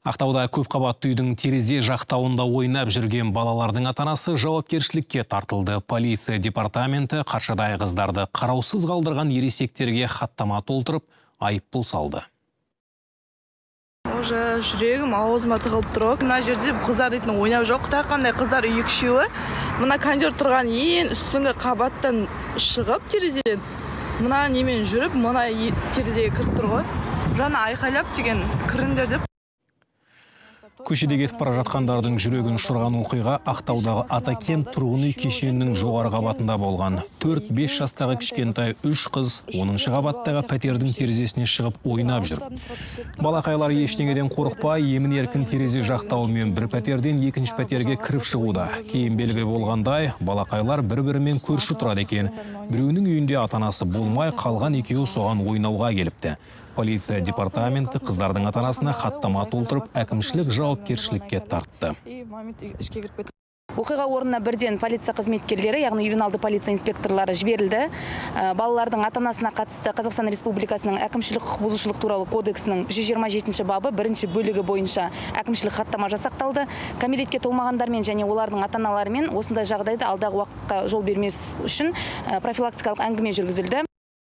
Ақтауда көпқабатты үйдің терезе жақтауында ойнап жүрген балалардың ата-анасы жауапкершілікке тартылды. Полиция департаменті Қаршадай қыздарды қараусыз қалдырған ересектерге хаттама толтырып, айыппұл салды. Уже жүрегім аузыма тығылып тұр. Мына жерде қыздар дейтін ойнап жоқ. Қандай қыздар екі-үшеуі мына кондер тұрған ең үстіңгі қабаттан шығып терезеден мына немен жүріп, мына терезеге кіріп тұр ғой. Жаңа айқайлап деген кіріңдер деп. Көшеде кетіп бара жатқандардың жүрегін ұшырған оқиға Ақтаудағы Атакент тұрғын үй кешенінің жоғары қабатында болған. 4-5 жастағы кішкентай 3 қыз 10-шы қабаттағы пәтердің терезесіне шығып ойнап жүр. Балақайлар ештеңеден қорықпай, емін-еркін терезе жақтауымен бір пәтерден екінші пәтерге кіріп шығуда. Кейін белгілі болғандай, балақайлар бір-бірімен көрші тұрады екен. Біреуінің үйінде ата-анасы болмай, қалған екеуі соған ойнауға келіпті. Полиция департаменті қыздардың ата-анасына хаттама толтырып, әкімшілік жауапкершілікке тартты. Оқиға орнына бірден полиция қызметкерлері, яғни ювеналды полиция инспекторлары жіберілді. Балалардың ата-анасына қатысты Қазақстан Республикасының әкімшілік құқық бұзушылық туралы кодексінің 127 бабы 1 бөлігі бойынша әкімшілік хаттама жасақталды. Кәмелетке толмағандармен және олардың ата-аналарымен осындай жағдайда алдағы уақытта жол бермес үшін профилактикалық әңгіме жүргізілді.